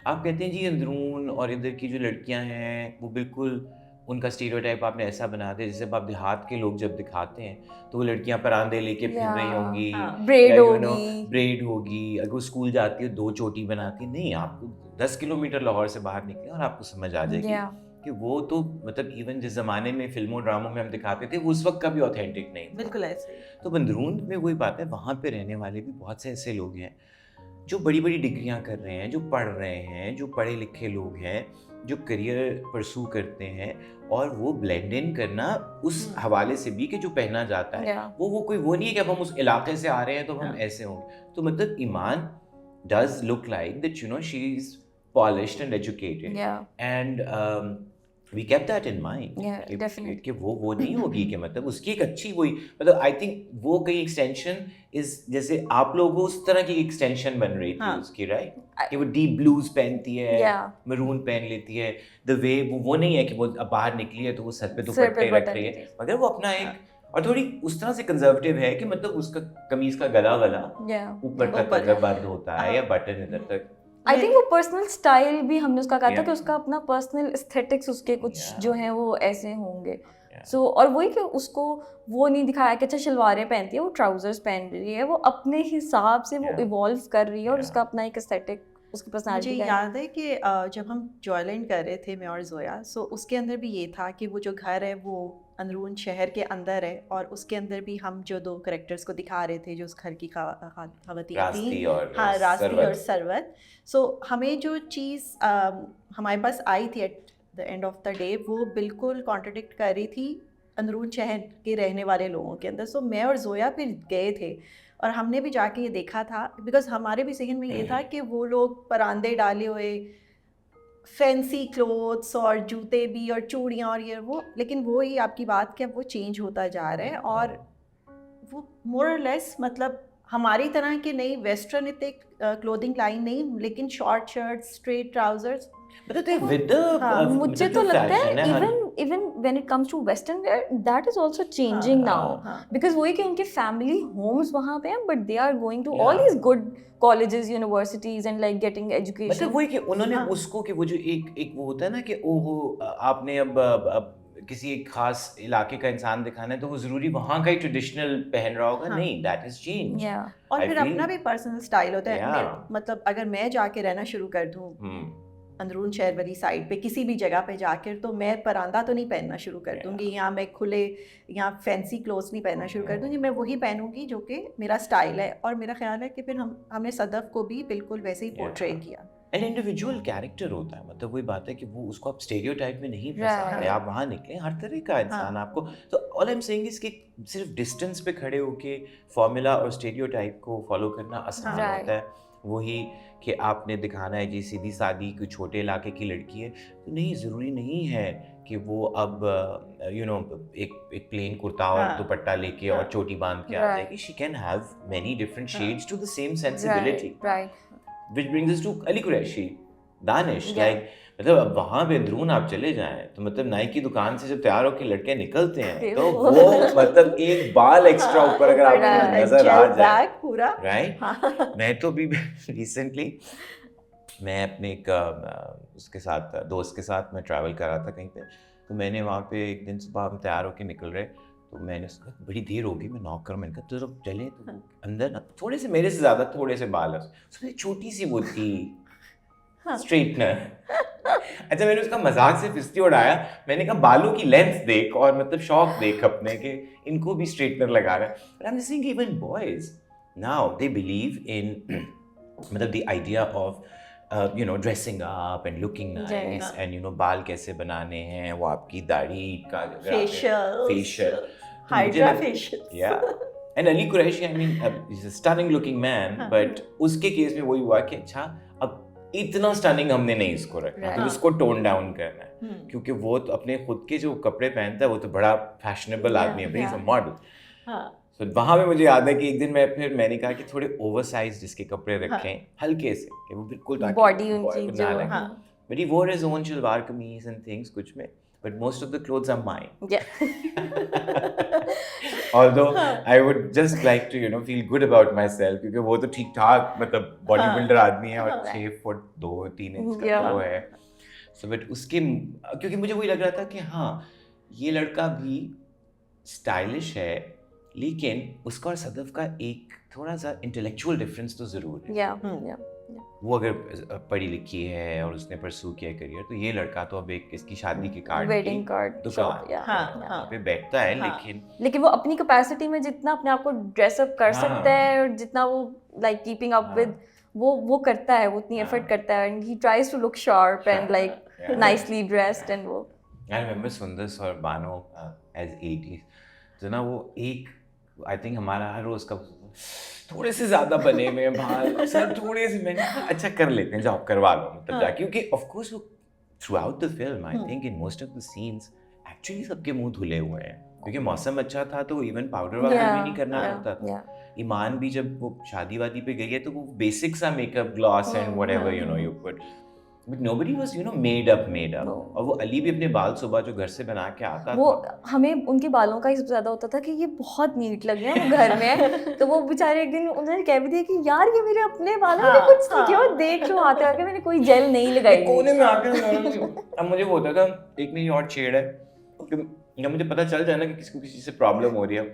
आप कहते हैं जी अंदरून और इधर की जो लड़कियां हैं वो बिल्कुल उनका स्टीरियोटाइप आपने ऐसा बना दिया, जैसे आप देहात के लोग जब दिखाते हैं तो वो लड़कियां परांदे लेके फिर रही होंगी, ब्रेड होगी, अगर वो स्कूल जाती है 2 चोटी बनाती, नहीं, आपको 10 किलोमीटर लाहौर से बाहर निकले और आपको समझ आ जाएगी कि वो तो मतलब इवन जिस ज़माने में फिल्मों ड्रामों में हम दिखाते थे वो उस वक्त का भी ऑथेंटिक नहीं, बिल्कुल ऐसे। तो अंदरून में वही बात है, वहाँ पे रहने वाले भी बहुत से ऐसे लोग हैं जो बड़ी बड़ी डिग्रियां कर रहे हैं, जो पढ़ रहे हैं, जो पढ़े लिखे लोग हैं, जो करियर परसू करते हैं, और वो ब्लेंड इन करना उस हवाले से भी कि जो पहना जाता है वो कोई वो नहीं है कि अब हम उस इलाके से आ रहे हैं तो हम ऐसे होंगे। तो मतलब ईमान does look like that she's polished and educated, and we kept that in mind, definitely कि वो नहीं होगी कि मतलब उसकी एक अच्छी वही, मतलब आई थिंक वो कई एक्सटेंशन इस जैसे आप लोगों उस तरह की एक्सटेंशन बन रही थी उसकी, राइट, कि वो डीप ब्लूज पहनती है, मरून पहन लेती है, द वे वो नहीं है कि वो अब बाहर निकली है तो वो सर पे दुपट्टे रख रही है, मगर वो अपना एक और थोड़ी उस तरह से कंजर्वेटिव है कि मतलब उसका कमीज का गला वाला ऊपर तक अगर बंद होता है या बटन इधर तक। आई थिंक वो पर्सनल स्टाइल भी हमने उसका कहा था कि उसका अपना पर्सनल एस्थेटिक्स उसके कुछ जो हैं वो ऐसे होंगे। सो और वही कि उसको वो नहीं दिखाया कि अच्छा शलवारें पहनती है, वो ट्राउजर्स पहन रही है, वो अपने हिसाब से वो इवॉल्व कर रही है और उसका अपना एक एस्थेटिक उसकी पर्सनालिटी मुझे याद है कि जब हम जॉयलैंड कर रहे थे मैं और जोया, सो उसके अंदर भी ये था कि वो जो घर है वो अंदरून शहर के अंदर है, और उसके अंदर भी हम जो 2 कैरेक्टर्स को दिखा रहे थे जो उस घर की खवातीन थी, रास्ती और सरवत। सो हमें जो चीज़ हमारे पास आई थी at the end of the day वो बिल्कुल कॉन्ट्रडिक्ट कर रही थी अंदरून शहर के रहने वाले लोगों के अंदर। सो मैं और जोया फिर गए थे और हमने भी जाके ये देखा था, बिकॉज हमारे भी जहन में ये था कि वो लोग परांदे डाले हुए, फैंसी क्लोथ्स और जूते भी और चूड़ियाँ और ये वो, लेकिन वो ही आपकी बात कि अब वो चेंज होता जा रहा है और वो मोर और लेस मतलब हमारी तरह के नहीं, वेस्टर्न इतने क्लोथिंग लाइन नहीं, लेकिन short shirts, straight trousers, But they with the मुझे तो लगता है even when it comes to western wear that is also changing now because वही कि उनके family homes वहाँ पे हैं but they are going to all these good colleges universities and like getting education. मतलब वही कि उन्होंने उसको कि वो जो एक वो होता है ना कि ओहो आपने अब किसी एक खास इलाके का इंसान दिखाना है तो वो जरूरी वहाँ का ही ट्रेडिशनल पहन रहा होगा. नहीं, that is change. और फिर अपना भी पर्सनल स्टाइल होता है. मतलब अगर मैं जाके रहना शुरू कर दूँ अंदरून शहर वाली साइड पे किसी भी जगह पे जाकर तो मैं परांदा तो नहीं पहनना शुरू कर दूंगी. यहाँ मैं खुले यहाँ फैंसी क्लोथ्स नहीं पहनना शुरू कर दूंगी. मैं वही पहनूंगी जो कि मेरा स्टाइल है. और मेरा ख्याल है कि फिर हमने सदफ को भी बिल्कुल वैसे ही पोर्ट्रे किया. एन इंडिविजुअल कैरेक्टर होता है. मतलब वही बात है कि वो उसको आप स्टेरियोटाइप में नहीं फंसा है. आप वहाँ निकले हर तरह का इंसान आपको. तो all I am saying is कि सिर्फ डिस्टेंस पे खड़े होके फॉर्मूला और स्टेरियोटाइप को फॉलो करना आसान होता है. वही कि आपने दिखाना है जी सीधी सादी कोई छोटे इलाके की लड़की है तो नहीं, ज़रूरी नहीं है कि वो अब एक प्लेन कुर्ता और दुपट्टा लेके और चोटी बांध के आ जाएगी. She can have many different shades to the same sensibility. Which brings us to Ali Qureshi, Danish. Like मतलब अब वहाँ पे अंदरून आप चले जाएं तो मतलब नाई की दुकान से जब तैयार होकर लड़के निकलते हैं तो वो मतलब एक बाल एक्स्ट्रा ऊपर अगर आपको नजर आ जाए पूरा राइट. मैं तो भी रिसेंटली मैं अपने एक उसके साथ दोस्त के साथ मैं ट्रैवल कर रहा था कहीं पे. तो मैंने वहाँ पे एक दिन सुबह हम तैयार होकर निकल रहे तो मैंने उसको बड़ी देर हो गई. मैं नॉक करूँ, मैंने कहा तो जब चले तो अंदर ना थोड़े से मेरे से ज़्यादा थोड़े से बाल है उसमें छोटी सी वो थी स्ट्रेटनर. अच्छा मैंने उसका मजाक से फिस्ती उड़ाया. मैंने कहा बालों की लेंथ देख और मतलब शौक देख अपने कि इनको भी स्ट्रेटनर लगा रहा है. But I am saying even boys now they believe in मतलब the idea of dressing up and looking nice and बाल कैसे बनाने हैं, वो आपकी दाढ़ी का फेशियल हाइड्रा फेशियल. या and Ali Qureshi I mean is a stunning looking man. But उसके केस में वही हुआ कि अच्छा अब इतना स्टनिंग हमने नहीं इसको रखना तो इसको टोन डाउन करना है. क्योंकि वो तो अपने खुद के जो कपड़े पहनता है वो तो बड़ा फैशनेबल आदमी है, इज अ मॉडल. तो वहाँ पे मुझे याद है कि एक दिन मैंने कहा कि थोड़े ओवरसाइज जिसके कपड़े रखें हल्के से कि वो बिल्कुल बॉडी उनकी जो बट ही वोर हिज ओन शलवार कमीज एंड थिंग्स कुछ में. But most of the clothes are mine. Although I would just like to feel good about myself क्योंकि वो तो ठीक ठाक मतलब बॉडी बिल्डर आदमी है और 6 फुट 2-3 इंच का वो है. So but उसके क्योंकि मुझे वही लग रहा था कि हाँ ये लड़का भी स्टाइलिश है लेकिन उसका और सदफ का एक थोड़ा सा इंटेलेक्चुअल डिफरेंस तो जरूर है. वो अगर पढ़ी लिखी है और उसने परसू किया करियर तो ये लड़का तो अब एक इसकी शादी के कार्ड वेडिंग कार्ड दुकान पे बैठता है. लेकिन वो अपनी कैपेसिटी में जितना अपने आप को ड्रेसअप कर सकता है और जितना वो लाइक कीपिंग अप विद वो करता है, वो उतनी एफर्ट करता है. And he tries to look sharp and like nicely dressed. And वो आई रिमेंबर सुंदर और बानो एज 80s तो ना वो एक आई थिंक हमारा हर रोज का थोड़े से ज्यादा बने हुए बाल सर थोड़े से मैंने अच्छा कर लेते हैं जाओ करवा लो मतलब जाके. क्योंकि ऑफ कोर्स वो through out the film I think in most of the scenes actually सबके मुंह धुले हुए हैं क्योंकि मौसम अच्छा था तो इवन पाउडर वाला भी नहीं करना पड़ता था. ईमान भी जब वो शादी वादी पे गई है तो वो बेसिक सा makeup gloss and whatever you put but nobody was made up. और वो अली भी अपने बाल सुबह जो घर से बना के आता वो हमें उनके बालों का ही सबसे ज्यादा होता था कि ये बहुत नीट लग रहे हैं वो घर में. तो वो बेचारे एक दिन उन्होंने कह भी दिया कि यार ये मेरे अपने बाल हैं कुछ क्यों देख लो आते आके मैंने कोई जेल नहीं लगाई कोने में आके. अब मुझे वो होता था एक मेरी और शेड है कि मुझे पता चल जाए ना कि किसी से प्रॉब्लम हो रही है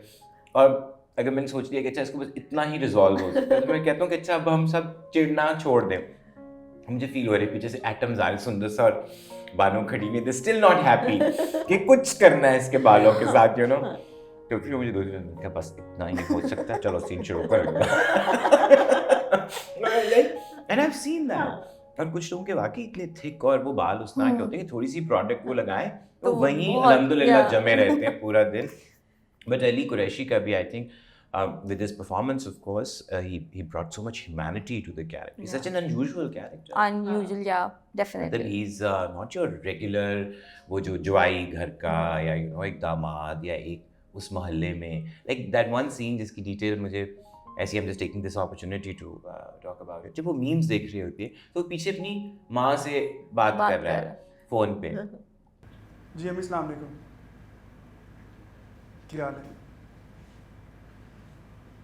और अगर मैंने सोच लिया कि अच्छा इसको बस इतना ही रिजॉल्व हो सकता है तो मैं कहता हूँ कि अच्छा अब हम सब चिढ़ना छोड़ दें. मुझे फील हो रही है पीछे से एटम्स आ रहे सुंदर सा और बालों खड़ी में दे स्टिल नॉट हैप्पी कि कुछ करना है इसके बालों के साथ तो फिर मुझे दो दिन क्या बस इतना ही हो सकता है चलो सीन शुरू कर and I have seen that. और कुछ लोगों के वाकई इतने थिक और वो बाल उस तरह के होते हैं कि थोड़ी सी प्रोडक्ट वो लगाएं तो वहीं अल्हम्दुलिल्लाह जमे रहते हैं पूरा दिन. बट अली कुरैशी का भी I think with his performance, of course, he brought so much humanity to the character. He's such an unusual character. Unusual, yeah, definitely. That he's not your regular वो जो जवाई घर का या एक दामाद या एक उस मोहल्ले में like that one scene जिसकी डिटेल मुझे ऐसे I'm just taking this opportunity to talk about it. जब वो मीम्स देख रही होती है तो वो पीछे अपनी माँ से बात कर रहा है फ़ोन पे। जी अम्मी अस्सलाम वालेकुम, क्या हाल है?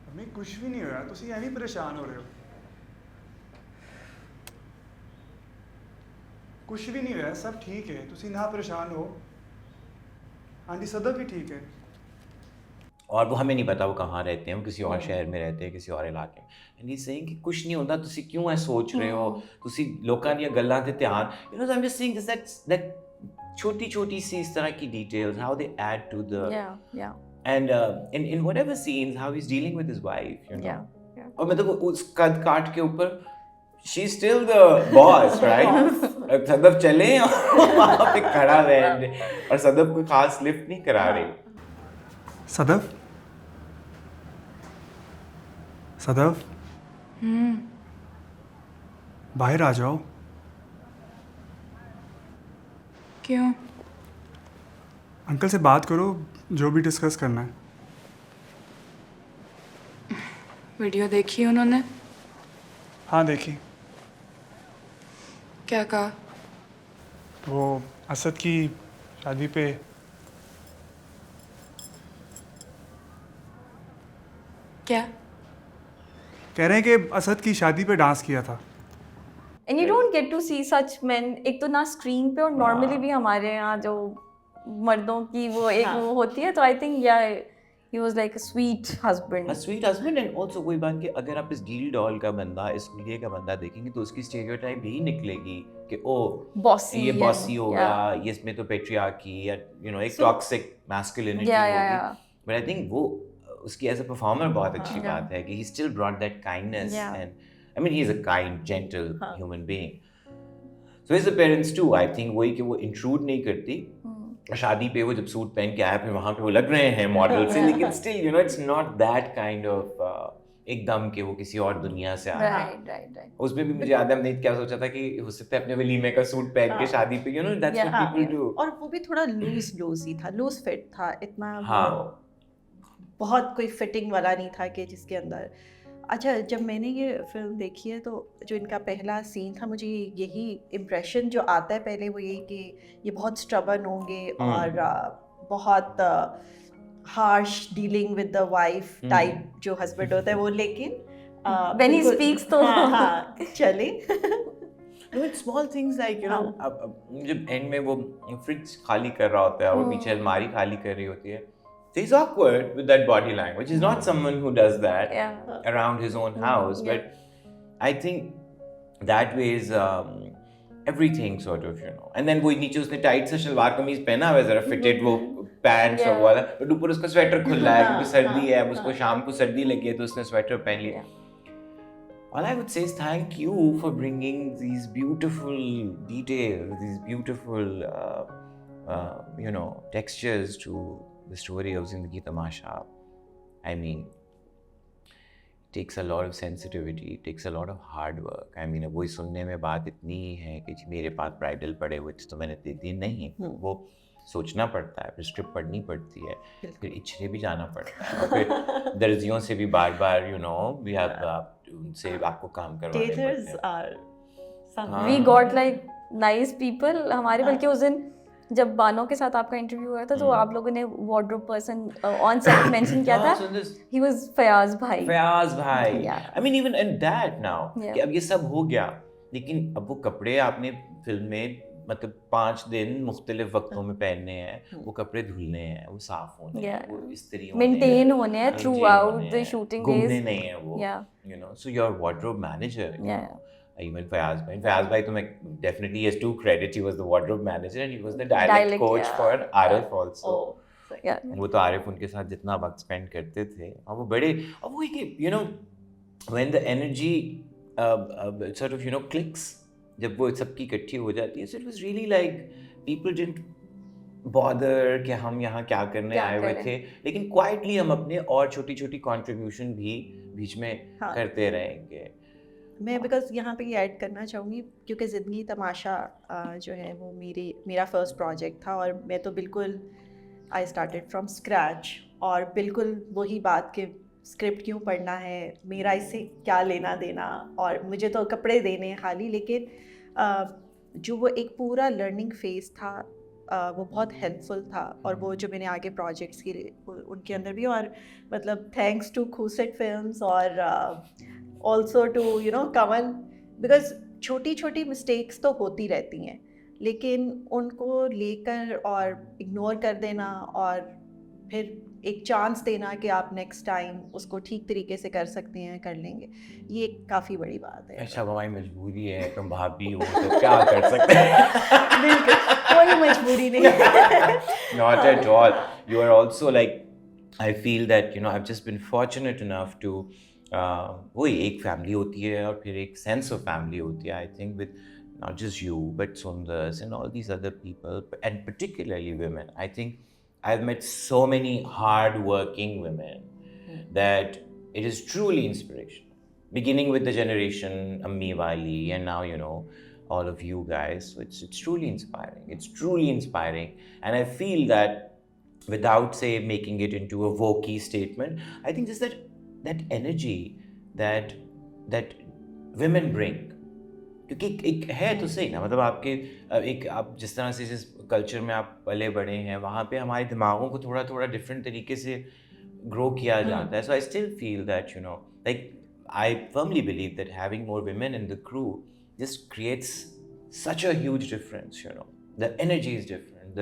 अम्मी कुछ भी नहीं होया, तुसी ऐਵੇਂ परेशान हो रहे हो। कुछ भी नहीं होया, सब ठीक है, तुसी ना परेशान हो। आंटी सदफ भी ठीक है। और वो हमें नहीं पता वो कहाँ रहते हैं, वो किसी और शहर में रहते हैं, किसी और इलाके में। एंड ही सेइंग कि कुछ नहीं होता, तुसी क्यों ऐ सोच रहे हो, तुसी लोकां ਦੀਆਂ ਗੱਲਾਂ ਤੇ ਧਿਆਨ, you know, so I'm just saying is that छोटी-छोटी सी इस तरह की details, how they add to the yeah and in whatever scenes how he's dealing with his wife, you know. yeah और मतलब उस कद काट के ऊपर she's still the boss, right? अब सदफ चले और वहाँ पे खड़ा है और सदफ कोई खास लिफ्ट नहीं करा रही। सदफ, सदफ, बाहर आ जाओ। क्यों? अंकल से बात करो, जो भी डिस्कस करना है। वीडियो देखी उन्होंने? हाँ देखी, क्या कहा? वो असद की शादी पे क्या? कह रहे हैं कि असद की शादी पे डांस किया था। and you don't get to see such men, एक तो ना स्क्रीन पे और नॉर्मली भी हमारे यहाँ जो मर्दों की वो एक वो होती है, तो आई थिंक या he was like a sweet husband. A sweet husband and also वही बात कि अगर आप इस डील डॉल का बंदा, इस मीडिया का बंदा देखेंगे तो उसकी स्टेरियोटाइप यही निकलेगी कि ओ Bossy ये बॉसी and- होगा, yeah. ये इसमें तो पेट्रियार्की या you know एक So- toxic masculinity Yeah, yeah, होगी। yeah. But I think वो उसकी एज अ परफॉर्मर बहुत अच्छी Yeah. बात है कि he still brought that kindness Yeah. and I mean he's a kind, gentle human being. So his appearance too, I think वही कि वो intrude नहीं करती। शादी पे वो जब सूट पहन के आया फिर वहाँ पे वो लग रहे हैं मॉडल से, लेकिन still you know it's not that kind of एकदम कि वो किसी और दुनिया से आया। right उसमें भी मुझे याद है हमने क्या सोचा था कि हो सकता है अपने वलीमे का सूट पहन के शादी पे, you know that's what people do. और वो भी थोड़ा लूज ही था, लूज फिट था, इतना हाँ। वो बहुत कोई फिटिंग वाला नहीं था कि जिसके अंदर। अच्छा, जब मैंने ये फिल्म देखी है तो जो इनका पहला सीन था, मुझे यही इम्प्रेशन जो आता है पहले वो यही कि ये बहुत स्टबर्न होंगे और बहुत harsh dealing with the wife type जो हस्बैंड होता है वो, लेकिन when he बिल्कुल- speaks तो हाँ चले। No, it's small things like you know अब जब एंड में वो फ्रिज खाली कर रहा होता है और वो पीछे अलमारी खाली कर रही होती है, so he's awkward with that body language. He's not someone who does that yeah around his own house, yeah. but I think that way is everything sort of, you know. And then वो नीचे उसने टाइट सा शलवार कमीज पहना हुआ है, जरा फिटेड वो पैंट्स और वाला, बट ऊपर उसका स्वेटर खुला है क्योंकि सर्दी है, अब उसको शाम को सर्दी लगी है तो उसने स्वेटर पहन लिया। All I would say is thank you for bringing these beautiful details, these beautiful, you know, textures to the story of Zindagi Tamasha. I mean, it takes a lot of sensitivity, it takes a lot of hard work. I mean, वही सुनने में बात इतनी ही है कि जी मेरे पास ब्राइडल पड़े हुए तो मैंने दे दी, नहीं, वो सोचना पड़ता है, फिर स्क्रिप्ट पढ़नी पड़ती है, फिर इच्छे भी जाना पड़ता है, और फिर दर्जियों से भी बार बार यू नो वी हैव उनसे आपको काम करवाने पड़ते Tailors हैं। are we got like nice people हमारे, बल्कि उस दिन जब बानो के साथ आपका इंटरव्यू हुआ था तो आप लोगों ने wardrobe person on set mention किया था, So this he was Fayaz भाई। फयाज भाई, Yeah. I mean even in that now Yeah. कि अब ये सब हो गया, लेकिन अब वो कपड़े आपने फिल्म में मतलब 5 दिन मुख्तलिफ वक्तों में पहनने हैं, वो कपड़े धुलने हैं, वो साफ होने हैं, Yeah. वो इस्त्री होने हैं, मेंटेन होने हैं hygiene थ्रू होने आउट द हैं, शूटिंग घूमने डेज। नहीं है वो, Yeah. you know, so your wardrobe manager, you Yeah. know, even Fayaz bhai तो मैं definitely he has to credit, he was the wardrobe manager and he was the dialect coach yeah. for Arif also. Yeah. वो तो आरिफ उनके साथ जितना वक्त स्पेंड करते थे, और वो बड़े, और वो कि you know when the energy sort of you know clicks, जब वो सबकी इकट्ठी हो जाती है, so it was really like people didn't bother कि हम यहाँ क्या करने क्या आए हुए करें। थे, लेकिन क्वाइटली हम अपने और छोटी छोटी कंट्रीब्यूशन भी बीच में हाँ। करते रहेंगे। मैं बिकॉज यहाँ पे ये ऐड करना चाहूँगी क्योंकि ज़िंदगी तमाशा जो है वो मेरा फर्स्ट प्रोजेक्ट था, और मैं तो बिल्कुल आई स्टार्टेड फ्रॉम स्क्रैच, और बिल्कुल वही बात कि स्क्रिप्ट क्यों पढ़ना है, मेरा इससे क्या लेना देना, और मुझे तो कपड़े देने हैं खाली। लेकिन जो वो एक पूरा लर्निंग फेज था वो बहुत हेल्पफुल था। और वो जो मैंने आगे प्रोजेक्ट्स के लिए उनके अंदर भी, और मतलब थैंक्स टू खूसट फिल्म्स और also to you know Kamal, because छोटी छोटी मिस्टेक्स तो होती रहती हैं, लेकिन उनको लेकर और इग्नोर कर देना और फिर एक चांस देना कि आप नेक्स्ट टाइम उसको ठीक तरीके से कर सकते हैं, कर लेंगे, ये काफ़ी बड़ी बात है। अच्छा हमारी मजबूरी है, तुम भाभी हो तो क्या कर सकते हैं। बिल्कुल कोई मजबूरी नहीं है। Not at all. You are also like, I feel that, you know, I've just been fortunate enough to, वही एक फैमिली होती है और फिर एक सेंस ऑफ फैमिली होती है, I think with not just you but Sundars and all these other people, and particularly women. I think I've met so many hard-working women that it is truly inspirational. Beginning with the generation Ammi Wali, and now, you know, all of you guys. So it's truly inspiring. It's truly inspiring. And I feel that without, say, making it into a wokey statement, I think just that energy that women bring. क्योंकि एक है तो सही ना, मतलब आपके एक आप जिस तरह से जिस कल्चर में आप पले बड़े हैं वहाँ पे हमारे दिमागों को थोड़ा थोड़ा डिफरेंट तरीके से ग्रो किया जाता है. So I still feel that you know like I firmly believe that having more women in the crew just creates such a huge difference. You know, the energy is different,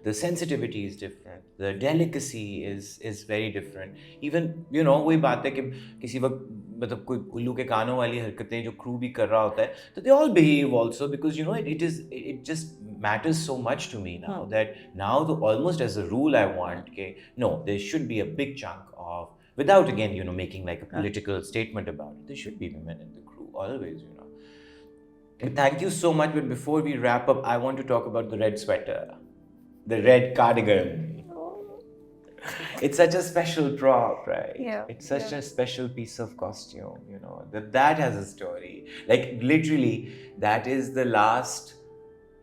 the sensitivity is different, the delicacy is very different. Even you know वही बात है कि किसी वक्त मतलब कोई उल्लू के कानों वाली हरकतें जो क्रू भी कर रहा होता है तो they all behave also because you know it just matters so much to me now that now almost as a rule I want okay no there should be a big chunk of without again you know making like a political statement about it, there should be women in the crew always, you know. Thank you so much, but before we wrap up I want to talk about the red sweater, the red cardigan. It's such a special prop, right? Yeah. It's such a special piece of costume, you know, that has a story. Like literally, that is the last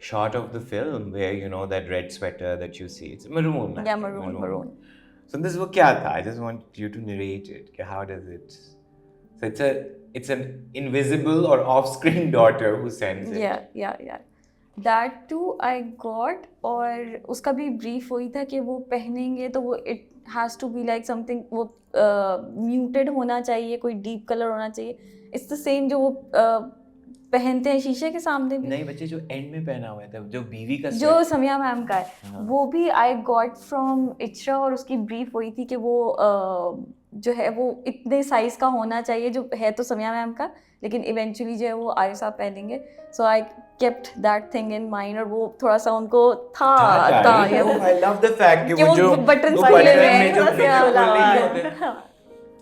shot of the film where, you know, that red sweater that you see. It's maroon. I Yeah, think, maroon. So this is what kya tha? I just want you to narrate it. How does it? So it's an invisible or off-screen daughter who sends it. Yeah. That too I got, और उसका भी brief हुई था कि वो पहनेंगे तो वो it has to be like something वो muted होना चाहिए, कोई deep color होना चाहिए. It's the same जो वो पहनते हैं शीशे के सामने भी. नहीं बच्चे जो एंड में पहना हुआ था जो बीवी का जो समिया मैम का है वो भी आई गॉट फ्रॉम इचरा, और उसकी ब्रीफ हुई थी कि वो जो है वो इतने साइज का होना चाहिए जो है तो समिया मैम का, लेकिन इवेंचुअली जो है वो आरिफ साहब पहनेंगे. सो आई kept that thing in mind, और वो थोड़ा सा उनको था I love the fact कि वो जो बटन वो खुले button हुए में जो हैं, खुले होते हैं.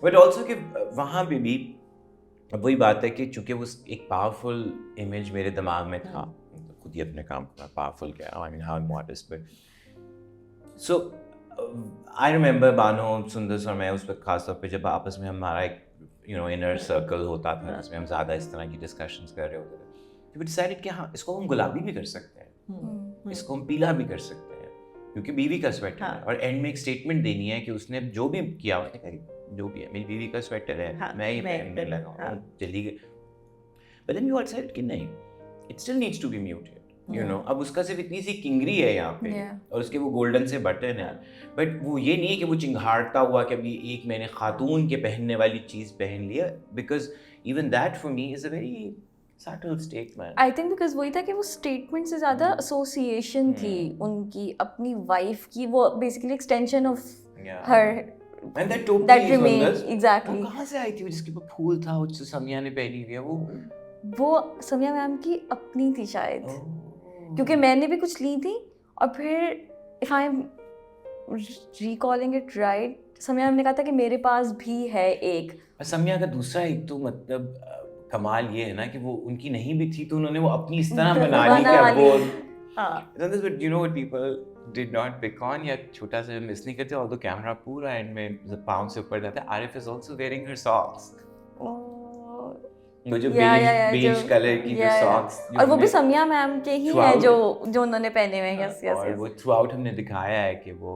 But also कि वहाँ पे भी वही बात है कि चूंकि वो एक पावरफुल इमेज मेरे दिमाग में था, खुद ही अपने काम का पावरफुल क्या, I mean how modest, but so I remember Bano सुंदर और मैं उस वक्त खास तौर पे जब आपस में हमारा एक you know inner circle होता था जिसमें हम ज़्यादा इस तरह की discussions कर रहे होते थे, तो we decided कि हाँ इसको हम गुलाबी भी कर सकते हैं, इसको हम पीला भी कर सकते हैं क्योंकि बीवी का स्वेटर है, और एंड में एक स्टेटमेंट देनी है कि उसने जो भी किया उसने कहा जो भी है मेरी बीवी का स्वेटर है, मैं ये पहनने लगा हूँ, चली गई. But then we all said कि नहीं, it still needs to be muted, you know. अब उसका सिर्फ इतनी सी किंगरी है यहाँ पे और उसके वो गोल्डन से बटन है, बट वो ये नहीं है कि वो चिंगाड़ता हुआ कि अभी एक मैंने खातून के पहनने वाली चीज़ पहन लिया, because even that for me is a very subtle statement. I think because वही था कि वो स्टेटमेंट से ज़्यादा एसोसिएशन थी उनकी अपनी वाइफ की, वो basically extension of her And that topi that is remained, Sundar's. exactly. वो कहाँ से आई थी जिसके ऊपर फूल था उससे समिया ने पहनी हुई है वो समिया मैम की अपनी थी शायद, क्योंकि मैंने भी कुछ ली थी और फिर if I am recalling it right Samiya ma'am ने कहा था कि मेरे पास भी है एक. समिया का दूसरा एक तो मतलब कमाल ये है ना कि वो उनकी नहीं भी थी तो उन्होंने वो अपनी इस तरह बना ली कि अब वो you know what people did not pick on, या छोटा सा मिस नहीं करते, although कैमरा पूरा एंड में पाँव से ऊपर जाता है. Arif is also wearing her socks. वो जो Yeah, beige जो- कलर की जो yeah, yeah. socks और वो भी समया मैम के ही हैं Throughout- जो उन्होंने पहने हुए हैं. यस और यस वो थ्रूआउट हमने दिखाया है कि वो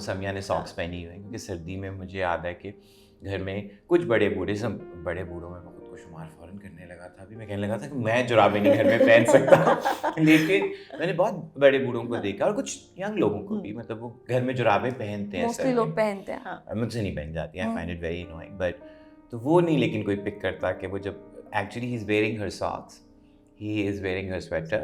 समिया ने सॉक्स पहनी हुई है, क्योंकि सर्दी में मुझे याद है कि घर में कुछ बड़े बूढ़ों में मैं खुद को शुमार फ़ौरन करने लगा था. अभी मैं कहने लगा था कि मैं जुराबें नहीं घर में पहन सकता. लेकिन मैंने बहुत बड़े बूढ़ों को देखा और कुछ यंग लोगों को भी, मतलब वो घर में जुराबें पहनते हैं. मोस्टली लोग पहनते हैं. हाँ. मुझसे नहीं पहन जाती. I find it very annoying. But तो वो नहीं, लेकिन कोई पिक करता कि वो जब actually he is wearing her socks, he is wearing her sweater.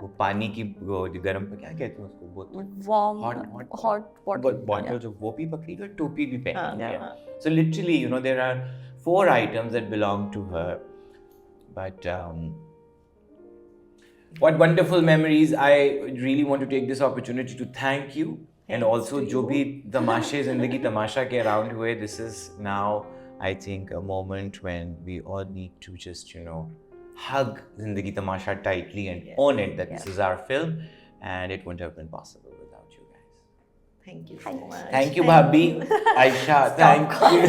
वो पानी की वो जो गर्म क्या कहते हैं उसको, बोतल, वार्म hot हॉट bottle जो वो भी पकड़ी और टोपी भी हाँ, पहनी है. हाँ. So literally, there are 4 items that belong to her. But what wonderful memories. I really want to take this opportunity to thank you. And Thanks also to जो you. भी तमाशे ज़िंदगी तमाशा के around हुए, this is now I think a moment when we all need to just hug ज़िंदगी तमाशा tightly and Yes. own it that Yes. this is our film and it wouldn't have been possible without you guys. Thank you so much. Thank you भाभी. Aisha, thank you.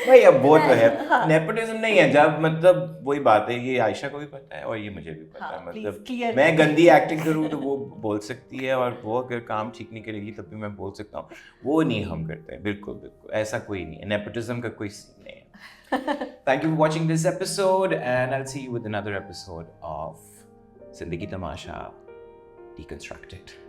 भाई अब वो तो है, नेपोटिज्म नहीं है. जब मतलब वही बात है, ये आयशा को भी पता है और ये मुझे भी पता है. हाँ, please मतलब clear मैं करें. गंदी एक्टिंग करूँ तो वो बोल सकती है, और वो अगर काम ठीक नहीं करेगी तब भी मैं बोल सकता हूँ. वो नहीं हम करते हैं. बिल्कुल बिल्कुल ऐसा कोई नहीं है. नेपोटिज्म का कोई सीन नहीं है. Thank you for watching this episode, and I'll see you with another episode of Zindagi Tamasha Deconstructed.